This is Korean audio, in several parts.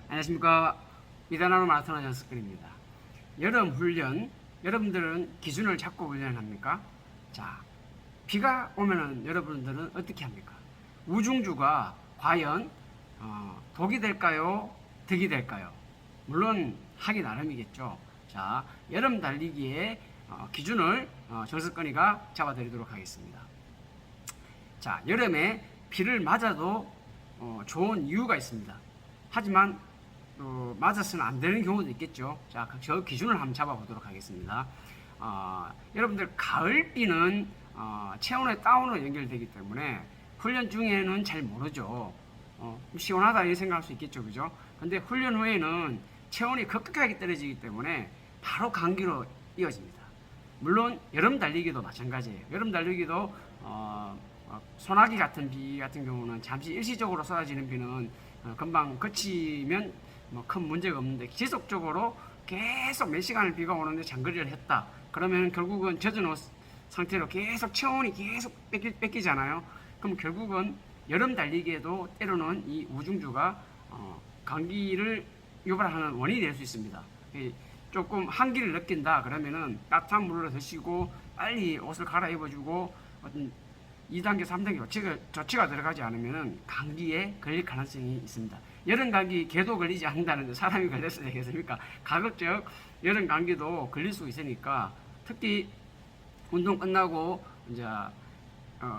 안녕하십니까. 이다나노 마라톤 연습근입니다. 여름 훈련, 여러분들은 기준을 잡고 훈련합니까? 자, 비가 오면은 여러분들은 어떻게 합니까? 우중주가 과연 독이 될까요? 득이 될까요? 물론 하기 나름이겠죠. 자, 여름 달리기의 기준을 정석근이가 잡아드리도록 하겠습니다. 자, 여름에 비를 맞아도 좋은 이유가 있습니다. 하지만 맞아서는 안 되는 경우도 있겠죠. 자, 저 기준을 한번 잡아보도록 하겠습니다. 여러분들 가을비는 체온의 다운으로 연결되기 때문에 훈련 중에는 잘 모르죠. 시원하다 이렇게 생각할 수 있겠죠, 그죠? 근데 훈련 후에는 체온이 급격하게 떨어지기 때문에 바로 감기로 이어집니다. 물론 여름 달리기도 마찬가지예요. 여름 달리기도 소나기 같은 비 같은 경우는 잠시 일시적으로 쏟아지는 비는 금방 그치면 뭐 큰 문제가 없는데 지속적으로 계속 몇 시간을 비가 오는데 장거리를 했다. 그러면 결국은 젖은 옷 상태로 계속 체온이 계속 뺏기잖아요. 그럼 결국은 여름 달리기에도 때로는 이 우중주가 감기를 유발하는 원인이 될 수 있습니다. 조금 한기를 느낀다 그러면은 따뜻한 물을 드시고 빨리 옷을 갈아입어주고 어떤 2단계, 3단계 조치가 들어가지 않으면 감기에 걸릴 가능성이 있습니다. 여름 감기 개도 걸리지 않는다는데 사람이 걸렸어야 되겠습니까? 가급적 여름 감기도 걸릴 수 있으니까 특히 운동 끝나고 이제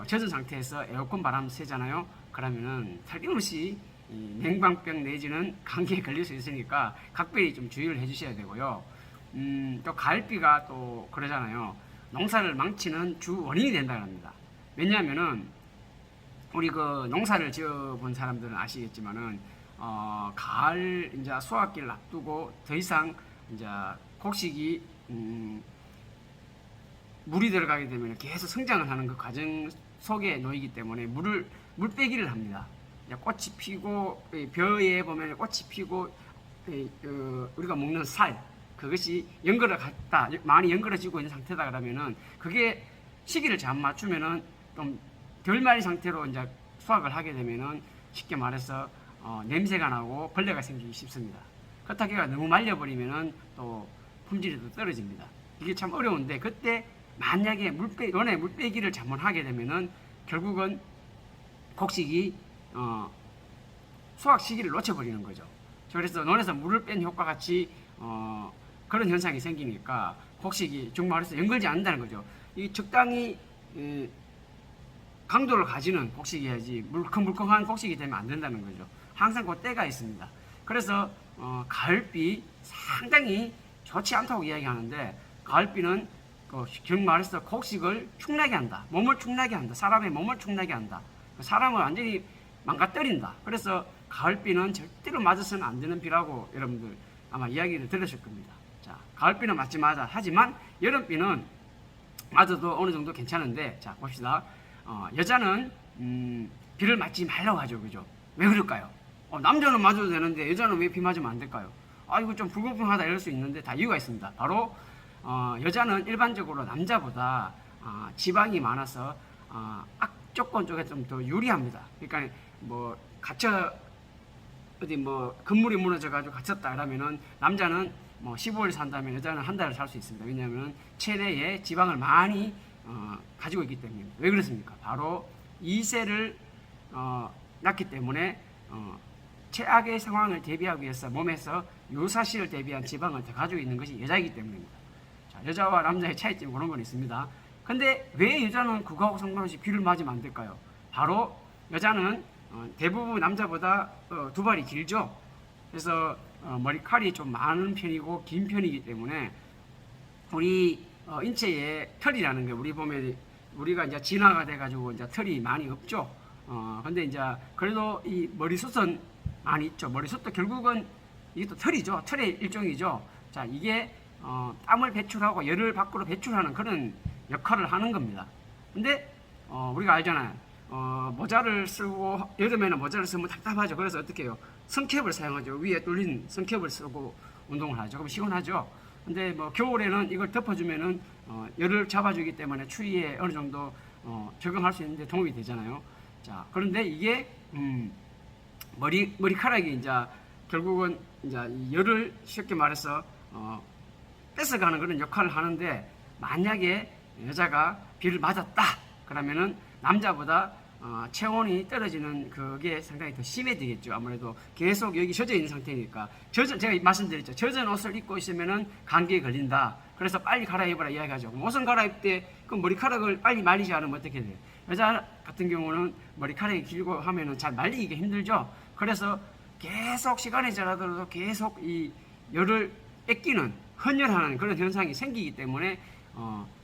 젖은 상태에서 에어컨 바람 쐬잖아요. 그러면은 틀림없이 냉방병 내지는 감기에 걸릴 수 있으니까 각별히 좀 주의를 해주셔야 되고요. 또 가을비가 또 그러잖아요. 농사를 망치는 주 원인이 된다고 합니다. 왜냐하면은 우리 그 농사를 지어본 사람들은 아시겠지만은 가을 이제 수확기를 앞두고 더 이상 이제 곡식이 물이 들어가게 되면 계속 성장을 하는 그 과정 속에 놓이기 때문에 물 빼기를 합니다. 꽃이 피고 벼에 보면 꽃이 피고 우리가 먹는 살 그것이 연결을 갔다 많이 연결해지고 있는 상태다 그러면은 그게 시기를 잘못 맞추면은 좀 덜 마린 상태로 이제 수확을 하게 되면은 쉽게 말해서 냄새가 나고 벌레가 생기기 쉽습니다. 그렇다기가 너무 말려버리면은 또 품질이 또 떨어집니다. 이게 참 어려운데 그때 만약에 논에 물 빼기를 잘못하게 되면은 결국은 곡식이 수확 시기를 놓쳐버리는 거죠. 그래서 논에서 물을 뺀 효과 같이 그런 현상이 생기니까 곡식이 즉 말해서 연결지 않는다는 거죠. 이 적당히 강도를 가지는 곡식이어야지 물컹물컹한 곡식이 되면 안 된다는 거죠. 항상 그 때가 있습니다. 그래서 가을비 상당히 좋지 않다고 이야기하는데 가을비는 즉 말해서 곡식을 축나게 한다. 몸을 축나게 한다. 사람의 몸을 축나게 한다. 사람을 완전히 망가뜨린다. 그래서 가을비는 절대로 맞아서는 안 되는 비라고 여러분들 아마 이야기를 들으실 겁니다. 자, 가을비는 맞지 마자. 하지만 여름비는 맞아도 어느 정도 괜찮은데 자 봅시다. 여자는 비를 맞지 말라고 하죠. 그죠? 왜 그럴까요? 남자는 맞아도 되는데 여자는 왜 비 맞으면 안 될까요? 이거 좀 불공평하다 이럴 수 있는데 다 이유가 있습니다. 바로 여자는 일반적으로 남자보다 지방이 많아서 악조건 쪽에 좀 더 유리합니다. 그러니까 뭐 갇혀 어디 뭐 건물이 무너져가지고 갇혔다 그러면은 남자는 뭐 15일 산다면 여자는 한 달을 살 수 있습니다. 왜냐하면 체내에 지방을 많이 가지고 있기 때문입니다. 왜 그렇습니까? 바로 2세를 낳기 때문에 최악의 상황을 대비하기 위해서 몸에서 요사시를 대비한 지방을 더 가지고 있는 것이 여자이기 때문입니다. 자, 여자와 남자의 차이점이 그런 건 있습니다. 근데 왜 여자는 그거하고 상관없이 비를 맞으면 안 될까요? 바로 여자는 대부분 남자보다 두 발이 길죠. 그래서 머리칼이 좀 많은 편이고 긴 편이기 때문에 우리 인체에 털이라는 게 우리 보면 우리가 이제 진화가 돼가지고 이제 털이 많이 없죠. 근데 이제 그래도 이 머리숱은 많이 있죠. 머리숱도 결국은 이게 또 털이죠. 털의 일종이죠. 자, 이게 땀을 배출하고 열을 밖으로 배출하는 그런 역할을 하는 겁니다. 근데 우리가 알잖아요. 모자를 쓰고 여름에는 모자를 쓰면 답답하죠. 그래서 어떻게 해요? 성캡을 사용하죠. 위에 뚫린 성캡을 쓰고 운동을 하죠. 그럼 시원하죠. 근데 뭐 겨울에는 이걸 덮어주면은 열을 잡아주기 때문에 추위에 어느 정도 적응할 수 있는데 도움이 되잖아요. 자, 그런데 이게 머리카락이 이제 결국은 이제 이 열을 쉽게 말해서 뺏어가는 그런 역할을 하는데, 만약에 여자가 비를 맞았다 그러면은 남자보다 체온이 떨어지는 그게 상당히 더 심해지겠죠. 아무래도 계속 여기 젖어 있는 상태니까. 제가 말씀드렸죠. 젖은 옷을 입고 있으면은 감기에 걸린다. 그래서 빨리 갈아입어라 이야기하죠. 옷은 갈아입을 때 그 머리카락을 빨리 말리지 않으면 어떻게 돼요? 여자 같은 경우는 머리카락이 길고 하면은 잘 말리기가 힘들죠. 그래서 계속 시간이 지나더라도 계속 이 열을 뺏기는, 헌혈하는 그런 현상이 생기기 때문에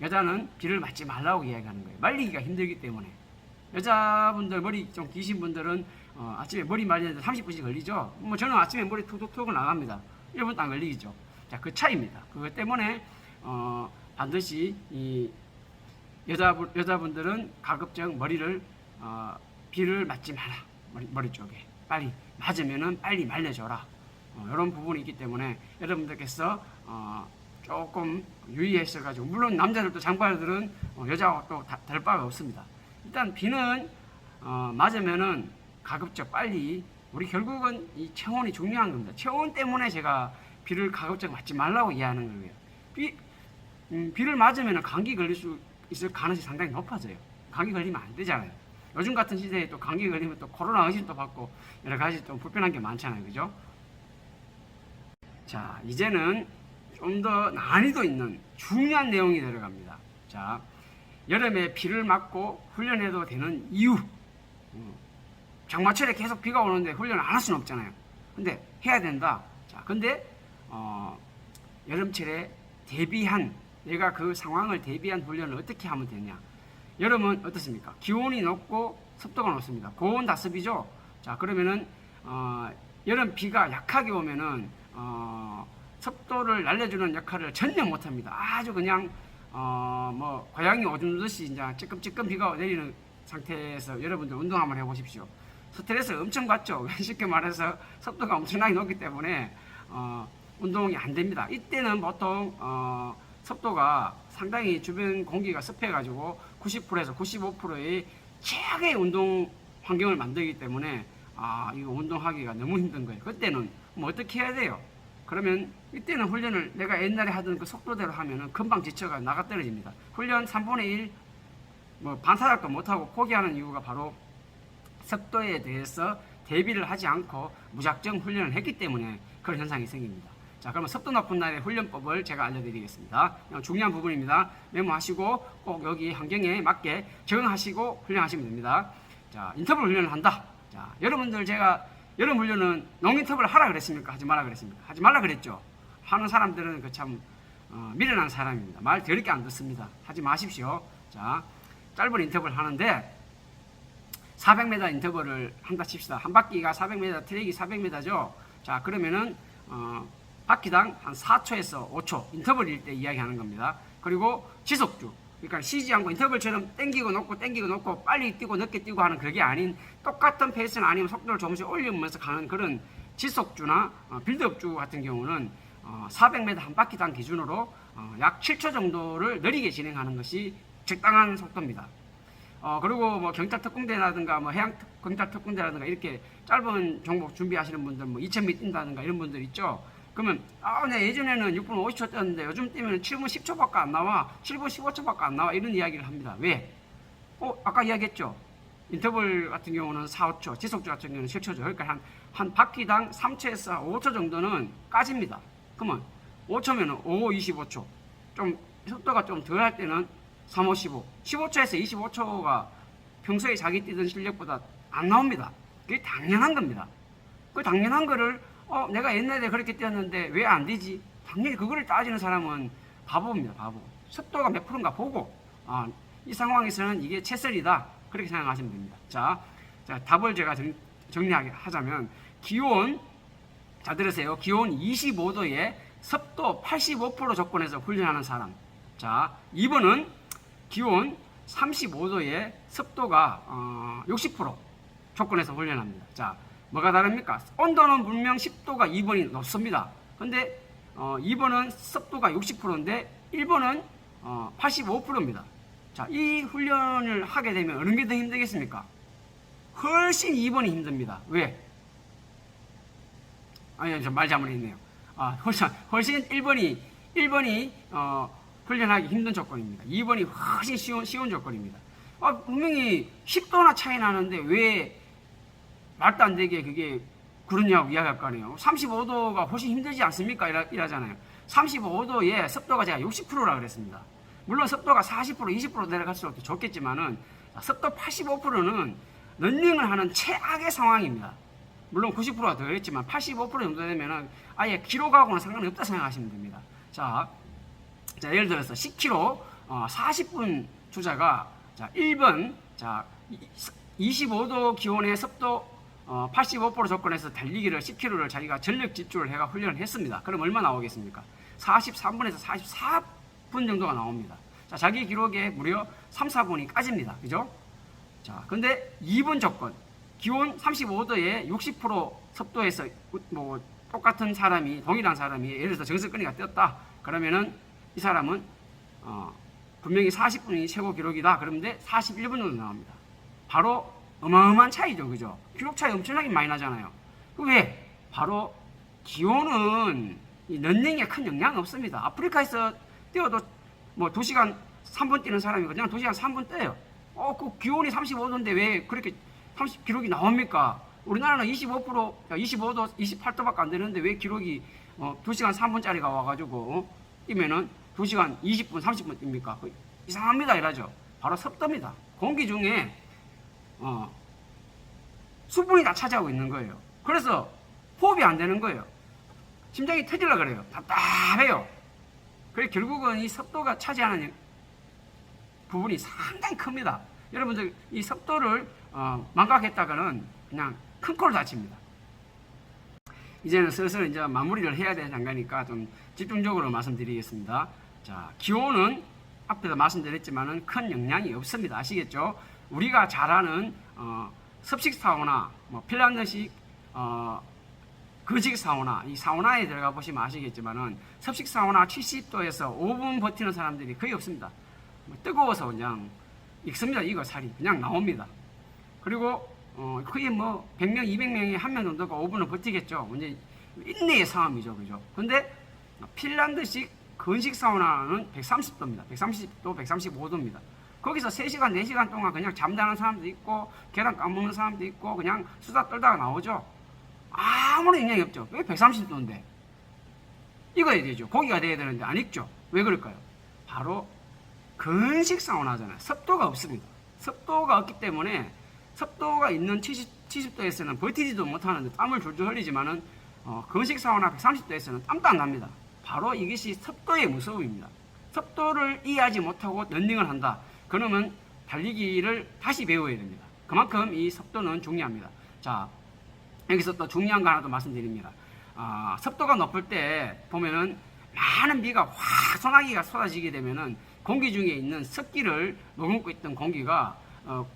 여자는 비를 맞지 말라고 이야기하는 거예요. 말리기가 힘들기 때문에. 여자분들 머리 좀 기신 분들은 아침에 머리 말리는데 30분씩 걸리죠. 뭐 저는 아침에 머리 톡톡톡 나갑니다. 1분도 안 걸리겠죠. 자, 그 차이입니다. 그것 때문에 반드시 이 여자분들은 가급적 머리를 비를 맞지 마라. 머리 쪽에 빨리 맞으면은 빨리 말려줘라. 이런 부분이 있기 때문에 여러분들께서 조금 유의했어가지고, 물론 남자들도 장발들은 여자하고 또 다를 바가 없습니다. 일단 비는 맞으면은 가급적 빨리, 우리 결국은 이 체온이 중요한 겁니다. 체온 때문에 제가 비를 가급적 맞지 말라고 이해하는 거예요. 비를 맞으면 감기 걸릴 수 있을 가능성이 상당히 높아져요. 감기 걸리면 안 되잖아요. 요즘 같은 시대에 또 감기 걸리면 또 코로나 의심도 받고 여러 가지 좀 불편한 게 많잖아요. 그죠? 자, 이제는 좀 더 난이도 있는 중요한 내용이 들어갑니다. 자, 여름에 비를 맞고 훈련해도 되는 이유. 장마철에 계속 비가 오는데 훈련을 안 할 수는 없잖아요. 근데 해야 된다. 자, 근데 여름철에 대비한, 내가 그 상황을 대비한 훈련을 어떻게 하면 되냐. 여름은 어떻습니까? 기온이 높고 습도가 높습니다. 고온다습이죠. 자, 그러면은 여름 비가 약하게 오면은 습도를 날려주는 역할을 전혀 못합니다. 아주 그냥 뭐 고양이 오줌 누듯이 이제 찌끔찌끔 비가 내리는 상태에서 여러분들 운동 한번 해보십시오. 스트레스 엄청 받죠. 쉽게 말해서 습도가 엄청나게 높기 때문에 운동이 안 됩니다. 이때는 보통 습도가 상당히 주변 공기가 습해가지고 90%에서 95%의 최악의 운동 환경을 만들기 때문에 이거 운동하기가 너무 힘든 거예요. 그때는 뭐 어떻게 해야 돼요? 그러면 이때는 훈련을 내가 옛날에 하던 그 속도대로 하면은 금방 지쳐가 나가 떨어집니다. 훈련 3분의 1, 뭐 반타작도 못하고 포기하는 이유가 바로 습도에 대해서 대비를 하지 않고 무작정 훈련을 했기 때문에 그런 현상이 생깁니다. 자, 그러면 습도 높은 날의 훈련법을 제가 알려드리겠습니다. 중요한 부분입니다. 메모하시고 꼭 여기 환경에 맞게 적응하시고 훈련하시면 됩니다. 자, 인터벌 훈련을 한다. 자, 여러분들 제가 여름 훈련은 농인터벌 하라 그랬습니까? 하지 말라 그랬습니까? 하지 말라 그랬죠. 하는 사람들은 그 참 미련한 사람입니다. 말 더럽게 안 듣습니다. 하지 마십시오. 자, 짧은 인터벌 하는데 400m 인터벌을 한다 칩시다. 한 바퀴가 400m, 트랙이 400m죠. 자, 그러면은 바퀴당 한 4초에서 5초 인터벌일 때 이야기하는 겁니다. 그리고 지속주, 그러니까 쉬지 않고 인터벌처럼 땡기고 놓고 빨리 뛰고 늦게 뛰고 하는 그게 아닌, 똑같은 페이스는 아니면 속도를 조금씩 올리면서 가는 그런 지속주나 빌드업주 같은 경우는 400m 한 바퀴당 기준으로 약 7초 정도를 느리게 진행하는 것이 적당한 속도입니다. 그리고 뭐 경찰 특공대라든가 뭐 해양 경찰 특공대라든가 이렇게 짧은 종목 준비하시는 분들, 뭐 2000m 뛴다든가 이런 분들 있죠. 그러면 내 예전에는 6분 50초 뛰었는데 요즘 뛰면 7분 10초밖에 안 나와, 7분 15초밖에 안 나와, 이런 이야기를 합니다. 왜? 아까 이야기했죠. 인터벌 같은 경우는 4, 5초, 지속주 같은 경우는 7초죠. 그러니까 한 바퀴당 3초에서 5초 정도는 까집니다. 그러면 5초면은 5, 25초. 좀 속도가 좀 덜 할 때는 3, 5, 15. 15초에서 25초가 평소에 자기 뛰던 실력보다 안 나옵니다. 그게 당연한 겁니다. 그 당연한 거를 내가 옛날에 그렇게 뛰었는데 왜 안 되지? 당연히 그거를 따지는 사람은 바보입니다. 바보. 속도가 몇 프로인가 보고 이 상황에서는 이게 최설이다. 그렇게 생각하시면 됩니다. 자, 답을 제가 정리하자면 기온, 자 들으세요. 기온 25도에 습도 85% 조건에서 훈련하는 사람. 자, 2번은 기온 35도에 습도가 60% 조건에서 훈련합니다. 자, 뭐가 다릅니까? 온도는 분명 10도가 2번이 높습니다. 근데 2번은 습도가 60%인데 1번은 85%입니다. 자, 이 훈련을 하게 되면 어느 게 더 힘들겠습니까? 훨씬 2번이 힘듭니다. 왜? 아니, 저 말 잘못했네요. 훨씬 1번이 훈련하기 힘든 조건입니다. 2번이 훨씬 쉬운 조건입니다. 분명히 10도나 차이 나는데 왜 말도 안 되게 그게 그러냐고 이야기할 거 아니에요. 35도가 훨씬 힘들지 않습니까? 이러잖아요. 35도에 습도가 제가 60%라 그랬습니다. 물론 습도가 40%, 20% 내려갈수록 좋겠지만은 습도 85%는 런닝을 하는 최악의 상황입니다. 물론 90%가 더 했지만 85% 정도 되면은 아예 기록하고는 상관이 없다 생각하시면 됩니다. 자, 예를 들어서 10km 40분 주자가 1번 25도 기온의 습도 85% 조건에서 달리기를 10km를 자기가 전력 집중을 해가 훈련을 했습니다. 그럼 얼마 나오겠습니까? 43분에서 44분 정도가 나옵니다. 자, 자기 기록에 무려 3, 4분이 까집니다. 그죠? 자, 근데 2번 조건, 기온 35도에 60% 습도에서 뭐 똑같은 사람이, 동일한 사람이 예를 들어서 정석근이가 뛰었다. 그러면은 이 사람은 분명히 40분이 최고 기록이다. 그런데 41분 정도 나옵니다. 바로 어마어마한 차이죠. 그죠? 기록 차이 엄청나게 많이 나잖아요. 왜? 바로 기온은 이 런닝에 큰 영향이 없습니다. 아프리카에서 뛰어도 뭐 2시간 3분 뛰는 사람이 그냥 2시간 3분 뛰어요. 그 기온이 35도인데 왜 그렇게 30 기록이 나옵니까? 우리나라는 25%, 25도, 28도밖에 안 되는데 왜 기록이 2시간 3분짜리가 와가지고 뛰면은 2시간 20분, 30분 뜁니까? 이상합니다. 이러죠. 바로 습도입니다. 공기 중에 수분이 다 차지하고 있는 거예요. 그래서 호흡이 안 되는 거예요. 심장이 터지려고 그래요. 답답해요. 그래서 결국은 이 습도가 차지하는 부분이 상당히 큽니다. 여러분들 이 습도를 망각했다가는 그냥 큰 꼴을 다칩니다. 이제는 슬슬 이제 마무리를 해야 되는 장가니까 좀 집중적으로 말씀드리겠습니다. 자, 기온은 앞에서 말씀드렸지만은 큰 영향이 없습니다. 아시겠죠? 우리가 잘 아는 습식 사우나, 뭐 핀란드식 건식 사우나, 이 사우나에 들어가 보시면 아시겠지만은 습식 사우나 70도에서 5분 버티는 사람들이 거의 없습니다. 뜨거워서 그냥 익습니다. 이거 살이 그냥 나옵니다. 그리고 거의 뭐 100명, 200명이 한 명 정도가 5분을 버티겠죠. 이제 인내의 싸움이죠, 그죠? 근데 핀란드식 건식 사우나는 130도입니다. 130도, 135도입니다. 거기서 3시간, 4시간 동안 그냥 잠자는 사람도 있고 계란 까먹는 사람도 있고 그냥 수다 떨다가 나오죠. 아무런 영향이 없죠. 왜 130도인데? 익어야 되죠. 고기가 돼야 되는데 안 익죠. 왜 그럴까요? 바로 건식 사우나잖아요. 습도가 없습니다. 습도가 없기 때문에 습도가 있는 70도에서는 버티지도 못하는데 땀을 줄줄 흘리지만은 건식 사우나 130도에서는 땀도 안 납니다. 바로 이것이 습도의 무서움입니다. 습도를 이해하지 못하고 런닝을 한다. 그러면 달리기를 다시 배워야 됩니다. 그만큼 이 습도는 중요합니다. 자, 여기서 또 중요한 거 하나 더 말씀드립니다. 습도가 높을 때 보면은 많은 비가 확 소나기가 쏟아지게 되면은 공기 중에 있는 습기를 머금고 있던 공기가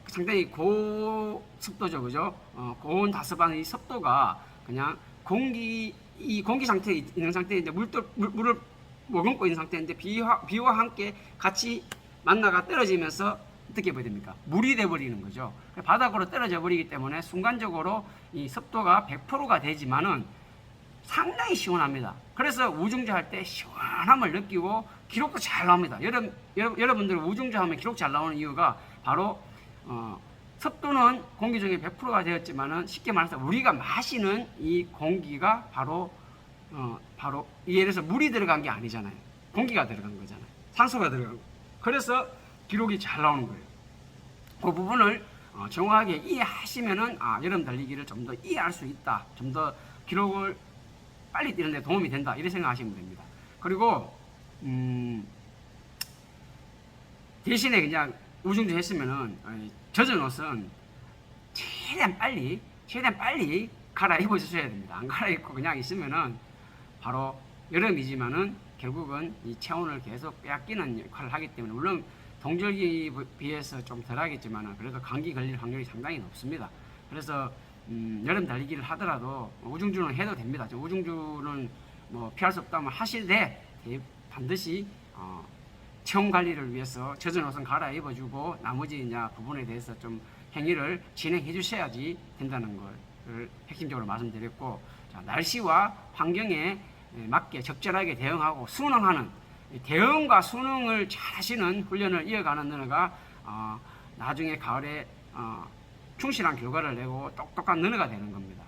상당히 고습도죠, 그죠? 고온 다습한 이 습도가 그냥 이 공기 상태에 있는 상태인데 물을 머금고 있는 상태인데 비와 함께 같이 만나가 떨어지면서 어떻게 해야 됩니까? 물이 돼버리는 거죠. 바닥으로 떨어져 버리기 때문에 순간적으로 이 습도가 100%가 되지만은 상당히 시원합니다. 그래서 우중주 할 때 시원함을 느끼고 기록도 잘 나옵니다. 여러분들 우중주 하면 기록 잘 나오는 이유가 바로 습도는 공기 중에 100%가 되었지만은 쉽게 말해서 우리가 마시는 이 공기가 바로 예를 들어서 물이 들어간 게 아니잖아요. 공기가 들어간 거잖아요. 산소가 들어간 거. 그래서 기록이 잘 나오는 거예요. 그 부분을 정확하게 이해하시면은 여름 달리기를 좀 더 이해할 수 있다. 좀 더 기록을 빨리 뛰는 데 도움이 된다. 이렇게 생각하시면 됩니다. 그리고 대신에 그냥 우중주 했으면은 젖은 옷은 최대한 빨리 갈아입어 주셔야 됩니다. 안 갈아입고 그냥 있으면은 바로 여름이지만은 결국은 이 체온을 계속 빼앗기는 역할을 하기 때문에 물론 동절기에 비해서 좀 덜하겠지만 그래도 감기 걸릴 확률이 상당히 높습니다. 그래서 여름 달리기를 하더라도 우중주는 해도 됩니다. 우중주는 뭐 피할 수 없다면 하실때 반드시 체온 관리를 위해서 젖은 옷은 갈아입어주고 나머지 이제 부분에 대해서 좀 행위를 진행해 주셔야지 된다는 걸 핵심적으로 말씀드렸고 자, 날씨와 환경에 맞게 적절하게 대응하고 순응하는 대응과 순응을 잘 하시는 훈련을 이어가는 너너가 나중에 가을에 충실한 결과를 내고 똑똑한 너너가 되는 겁니다.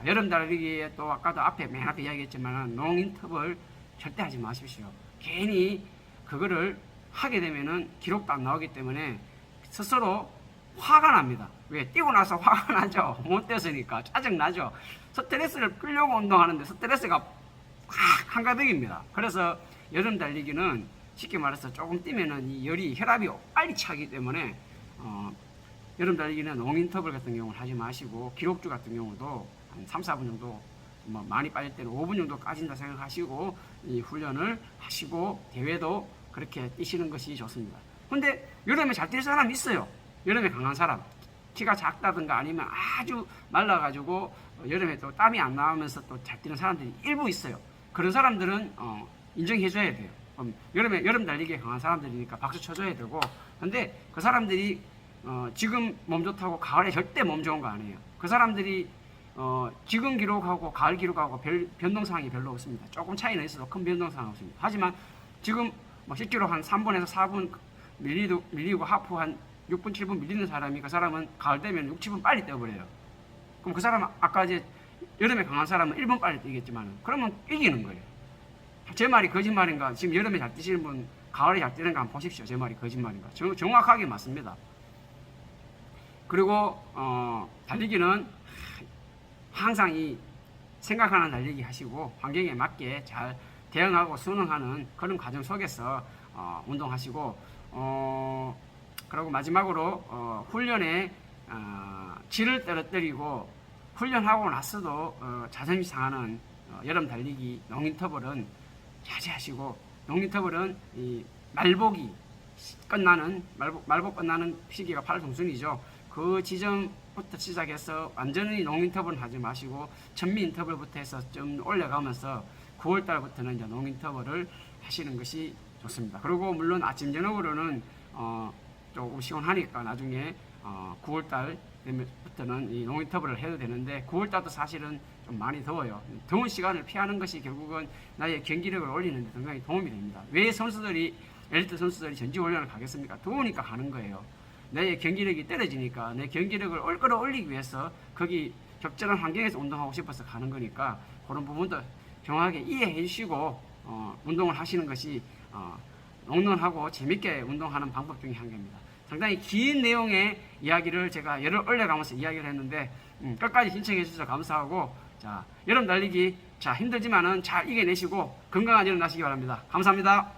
여름 달리기에 또 아까도 맨 앞에 이야기했지만 농인터벌 절대 하지 마십시오. 괜히 그거를 하게 되면은 기록도 안 나오기 때문에 스스로 화가 납니다. 왜? 뛰고 나서 화가 나죠. 못 뛰었으니까 짜증 나죠. 스트레스를 풀려고 운동하는데 스트레스가 확 한가득입니다. 그래서 여름 달리기는 쉽게 말해서 조금 뛰면은 이 열이 혈압이 빨리 차기 때문에 여름 달리기는 롱인터벌 같은 경우는 하지 마시고 기록주 같은 경우도 한 3, 4분 정도 많이 빠질 때는 5분 정도 까진다 생각하시고 이 훈련을 하시고 대회도 그렇게 뛰시는 것이 좋습니다. 근데 여름에 잘 뛸 사람이 있어요. 여름에 강한 사람, 키가 작다든가 아니면 아주 말라가지고 여름에 또 땀이 안 나오면서 또 잘 뛰는 사람들이 일부 있어요. 그런 사람들은 인정해줘야 돼요. 여름에 여름 달리기에 강한 사람들이니까 박수 쳐줘야 되고. 근데 그 사람들이 지금 몸 좋다고 가을에 절대 몸 좋은 거 아니에요. 그 사람들이 지금 기록하고 가을 기록하고 변동사항이 별로 없습니다. 조금 차이는 있어도 큰 변동사항은 없습니다. 하지만 지금 실제로 한 3분에서 4분 밀리고 하프 한 6분, 7분 밀리는 사람이 그 사람은 가을 되면 6, 7분 빨리 뛰어버려요. 그럼 그 사람은 아까 이제 여름에 강한 사람은 1분 빨리 뛰겠지만 그러면 이기는 거예요. 제 말이 거짓말인가? 지금 여름에 잘 뛰시는 분 가을에 잘 뛰는 거 한번 보십시오. 제 말이 거짓말인가? 정확하게 맞습니다. 그리고 달리기는 항상 이 생각하는 달리기 하시고 환경에 맞게 잘 대응하고 순응하는 그런 과정 속에서 운동하시고 그리고 마지막으로 훈련에 질을 떨어뜨리고 훈련하고 나서도 자존심 상하는 여름 달리기 농인터벌은 자제하시고, 농인터벌은 이 말복 끝나는 시기가 8월 중순이죠. 그 지점부터 시작해서 완전히 농인터벌은 하지 마시고 천미인터벌부터 해서 좀 올려가면서 9월 달부터는 이제 농인터벌을 하시는 것이 좋습니다. 그리고 물론 아침 저녁으로는 조금 시원하니까 나중에 9월 달부터는 이 농인터벌을 해도 되는데 9월 달도 사실은 좀 많이 더워요. 더운 시간을 피하는 것이 결국은 나의 경기력을 올리는 데 굉장히 도움이 됩니다. 왜 엘리트 선수들이 전지훈련을 가겠습니까? 더우니까 가는 거예요. 내 경기력이 떨어지니까 내 경기력을 끌어올리기 위해서 거기 적절한 환경에서 운동하고 싶어서 가는 거니까 그런 부분도 정확하게 이해해 주시고 운동을 하시는 것이 롱런하고 재밌게 운동하는 방법 중에 한 개입니다. 상당히 긴 내용의 이야기를 제가 열을 올려가면서 이야기를 했는데 끝까지 신청해 주셔서 감사하고, 자, 여름 달리기 힘들지만은 잘 이겨내시고 건강한 여름 나시기 바랍니다. 감사합니다.